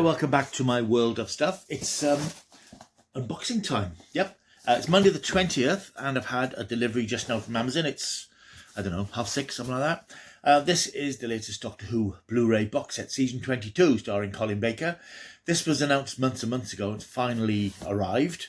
welcome back to my world of stuff. It's unboxing time. Yep, it's Monday the 20th, and I've had a delivery just now from Amazon. It's, I don't know, 6:30, something like that. This is the latest Doctor Who Blu-ray box set, season 22, starring Colin Baker. This was announced months and months ago. It's finally arrived.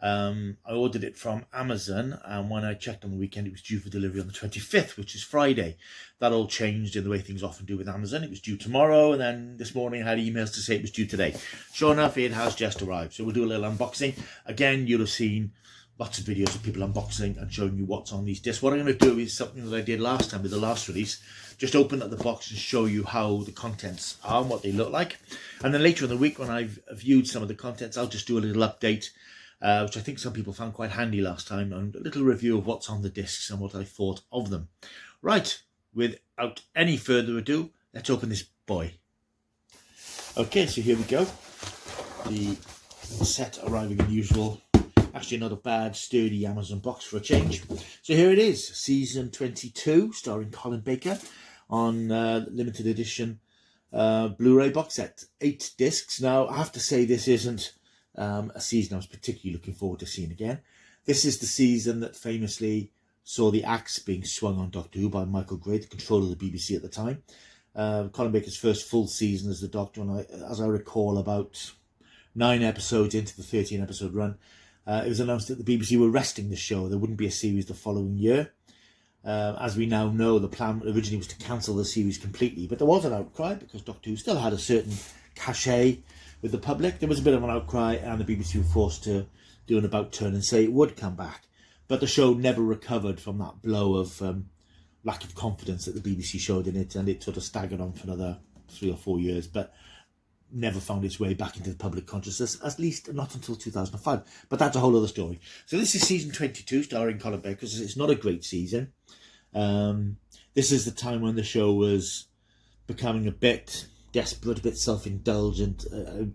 I ordered it from Amazon, and when I checked on the weekend, it was due for delivery on the 25th, which is Friday. That all changed in the way things often do with Amazon. It was due tomorrow, and then this morning I had emails to say it was due today. Sure enough, it has just arrived. So we'll do a little unboxing. Again, you'll have seen lots of videos of people unboxing and showing you what's on these discs. What I'm going to do is something that I did last time with the last release. Just open up the box and show you how the contents are and what they look like. And then later in the week, when I've viewed some of the contents, I'll just do a little update, which I think some people found quite handy last time, and a little review of what's on the discs and what I thought of them. Right, without any further ado, let's open this boy. Okay, so here we go. The set arriving in the usual, actually not a bad, sturdy Amazon box for a change. So here it is, season 22, starring Colin Baker, on limited edition Blu-ray box set, 8 discs. Now, I have to say this isn't a season I was particularly looking forward to seeing again. This is the season that famously saw the axe being swung on Doctor Who by Michael Gray, the controller of the BBC at the time. Colin Baker's first full season as the Doctor, and as I recall, about 9 episodes into the 13-episode run, it was announced that the BBC were resting the show. There wouldn't be a series the following year. As we now know, the plan originally was to cancel the series completely, but there was an outcry because Doctor Who still had a certain cachet with the public. There was a bit of an outcry, and the BBC were forced to do an about turn and say it would come back. But the show never recovered from that blow of lack of confidence that the BBC showed in it, and it sort of staggered on for another 3 or 4 years, but never found its way back into the public consciousness, at least not until 2005. But that's a whole other story. So this is season 22, starring Colin Baker. It's not a great season. This is the time when the show was becoming a bit desperate, a bit self-indulgent.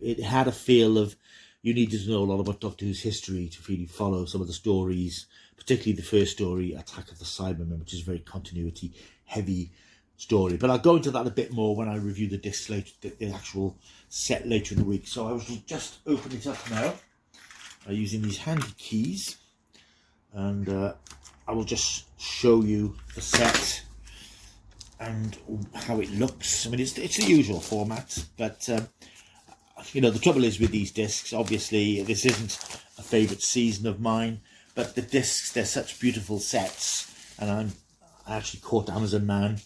It had a feel of you needed to know a lot about Doctor Who's history to really follow some of the stories, particularly the first story, Attack of the Cybermen, which is a very continuity-heavy story. But I'll go into that a bit more when I review the discs later, the actual set later in the week. So I will just open it up now using these handy keys, and I will just show you the set and how it looks. I mean, it's the usual format, but you know, the trouble is with these discs, obviously this isn't a favourite season of mine, but the discs, they're such beautiful sets, and I actually caught Amazon Man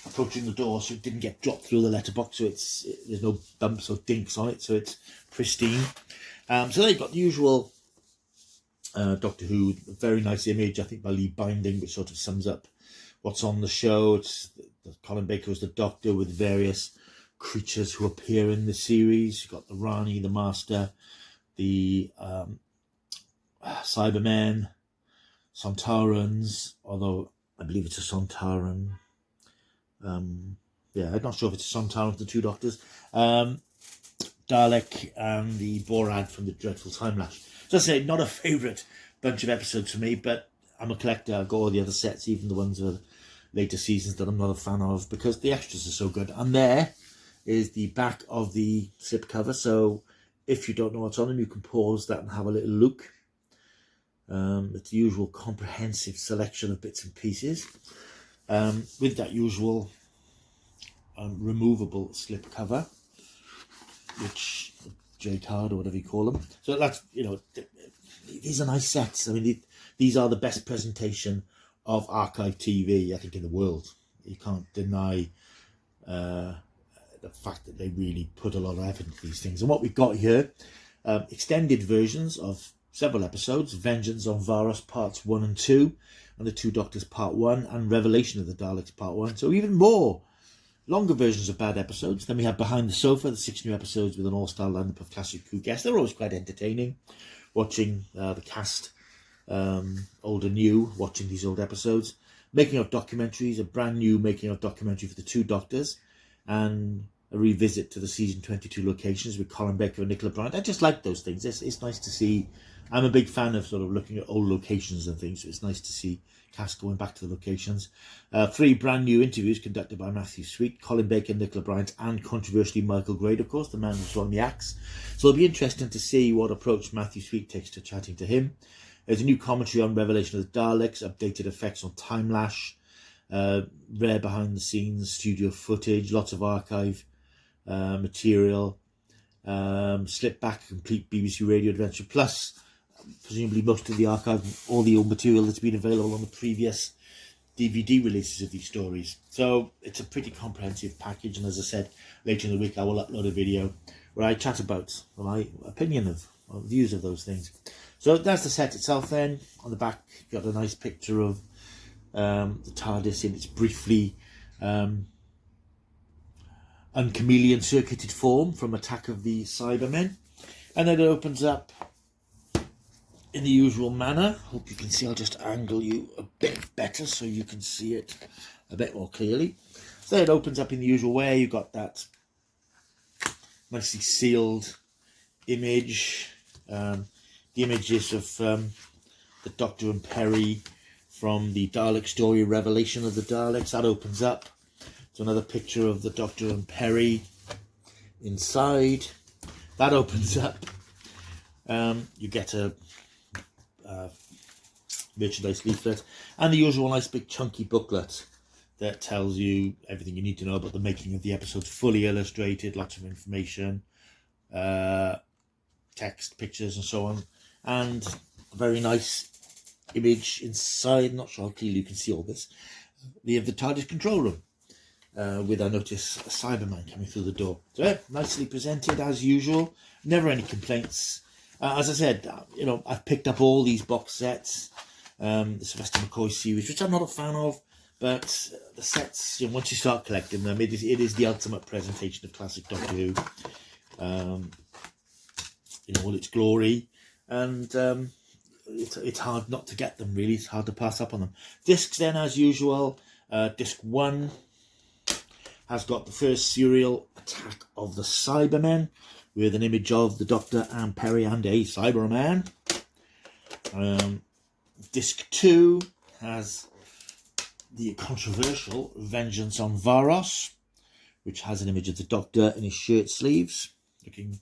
approaching the door, so it didn't get dropped through the letterbox, so there's no bumps or dinks on it, so it's pristine. So they've got the usual Doctor Who, very nice image, I think by Lee Binding, which sort of sums up what's on the show. It's Colin Baker as the Doctor with various creatures who appear in the series. You've got the Rani, the Master, the Cybermen, Sontarans, although I believe it's a Sontaran. Yeah, I'm not sure if it's a Sontaran of the 2 Doctors. Dalek and the Borad from the Dreadful Time Lash. So I say, not a favourite bunch of episodes for me, but I'm a collector. I've got all the other sets, even the ones of later seasons that I'm not a fan of, because the extras are so good. And there is the back of the slip cover. So if you don't know what's on them, you can pause that and have a little look. It's the usual comprehensive selection of bits and pieces, with that usual removable slip cover, which J-card or whatever you call them. So that's, you know, these are nice sets. I mean, these are the best presentation of archive TV, I think, in the world. You can't deny the fact that they really put a lot of effort into these things. And what we've got here, extended versions of several episodes: Vengeance on Varos parts 1 and 2, and the 2 Doctors part 1, and Revelation of the Daleks part 1. So even more longer versions of bad episodes. Then we have Behind the Sofa, the 6 new episodes with an all-star lineup of classic Who guests. They're always quite entertaining, watching the cast, old and new, watching these old episodes. Making of documentaries, a brand new making of documentary for the 2 Doctors, and a revisit to the season 22 locations with Colin Baker and Nicola Bryant. I just like those things. It's nice to see. I'm a big fan of sort of looking at old locations and things, so it's nice to see cast going back to the locations. 3 brand new interviews conducted by Matthew Sweet, Colin Baker, Nicola Bryant, and controversially Michael Grade, of course, the man who swung the axe. So it'll be interesting to see what approach Matthew Sweet takes to chatting to him. There's a new commentary on Revelation of the Daleks, updated effects on Time Lash, rare behind the scenes studio footage, lots of archive material, slip back complete BBC Radio Adventure, plus presumably most of the archive, all the old material that's been available on the previous DVD releases of these stories. So it's a pretty comprehensive package, and as I said, later in the week I will upload a video where I chat about my opinion of views of those things. So that's the set itself then. On the back you've got a nice picture of the TARDIS in its briefly unchameleon circuited form from Attack of the Cybermen, and then it opens up in the usual manner. Hope you can see. I'll just angle you a bit better so you can see it a bit more clearly. So it opens up in the usual way. You've got that nicely sealed image. The images of the Doctor and Perry from the Dalek story Revelation of the Daleks. That opens up. It's another picture of the Doctor and Perry inside. That opens up. You get a merchandise leaflet and the usual nice big chunky booklet that tells you everything you need to know about the making of the episodes, fully illustrated, lots of information, text, pictures and so on, and a very nice image inside. Not sure how clearly you can see all this. We have the TARDIS control room with, I notice, a Cyberman coming through the door. So yeah, nicely presented as usual. Never any complaints. As I said, I've picked up all these box sets, the Sylvester McCoy series, which I'm not a fan of, but the sets, once you start collecting them, it is the ultimate presentation of classic Doctor Who, in all its glory, and it's hard not to get them, really. It's hard to pass up on them. Discs then, as usual, disc 1 has got the first serial, Attack of the Cybermen, with an image of the Doctor and Perry and a Cyberman. Disc 2 has the controversial Vengeance on Varos, which has an image of the Doctor in his shirt sleeves, looking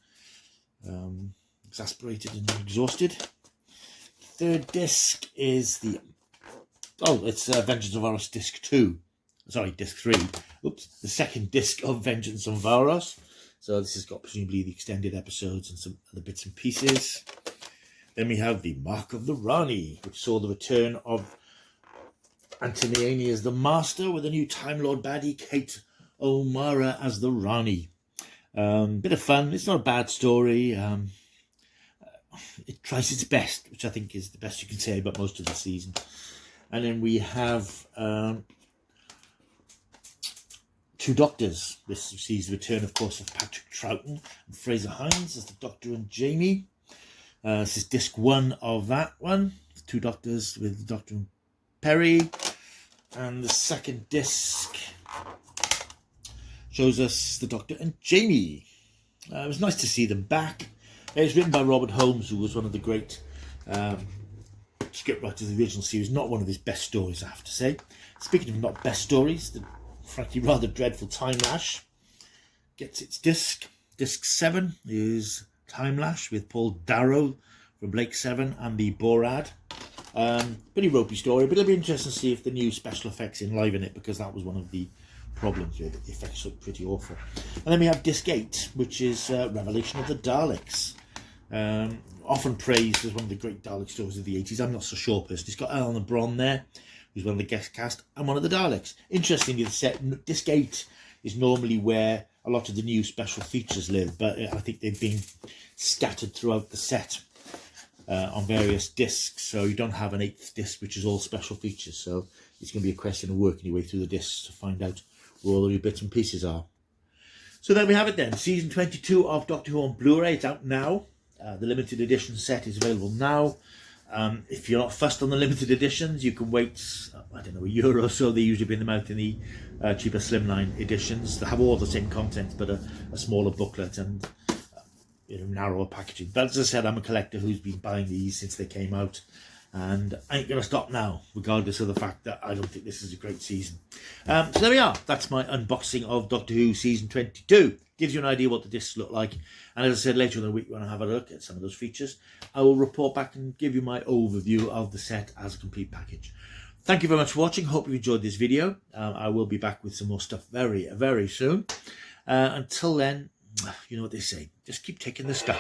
exasperated and exhausted. Third disc is it's Vengeance on Varos disc 2. Sorry, disc 3. Oops, the second disc of Vengeance on Varos. So this has got presumably the extended episodes and some other bits and pieces. Then we have the Mark of the Rani, which saw the return of Antonioni as the Master with a new Time Lord baddie, Kate O'Mara as the Rani. Bit of fun. It's not a bad story. It tries its best, which I think is the best you can say about most of the season. And then we have Two Doctors. This sees the return, of course, of Patrick Troughton and Fraser Hines as the Doctor and Jamie. This is disc 1 of that one. Two Doctors with the Doctor and Perry. And the second disc shows us the Doctor and Jamie. It was nice to see them back. It was written by Robert Holmes, who was one of the great scriptwriters of the original series. Not one of his best stories, I have to say. Speaking of not best stories, the frankly rather dreadful Time Lash gets its disc. Disc 7 is Time Lash with Paul Darrow from Blake 7 and the Borad. Pretty ropey story, but it'll be interesting to see if the new special effects enliven it, because that was one of the problems with it. The effects look pretty awful. And then we have disc 8, which is Revelation of the Daleks. Often praised as one of the great Dalek stories of the 80s. I'm not so sure personally. It's got Eleanor Bron there, who's one of the guest cast, and one of the Daleks. Interestingly, the set, disc 8 is normally where a lot of the new special features live, but I think they've been scattered throughout the set on various discs, so you don't have an 8th disc which is all special features. So it's going to be a question of working your way through the discs to find out where all the new bits and pieces are. So there we have it then, season 22 of Doctor Who on Blu-ray. It's out now. The limited edition set is available now. If you're not fussed on the limited editions, you can wait, I don't know, a year or so. They usually bring them out in the cheaper slimline editions. They have all the same content, but a smaller booklet and narrower packaging. But as I said, I'm a collector who's been buying these since they came out, and I ain't going to stop now, regardless of the fact that I don't think this is a great season. So there we are. That's my unboxing of Doctor Who Season 22. Gives you an idea what the discs look like. And as I said, later in the week when I have a look at some of those features, I will report back and give you my overview of the set as a complete package. Thank you very much for watching. Hope you enjoyed this video. I will be back with some more stuff very, very soon. Until then, you know what they say. Just keep taking the stuff.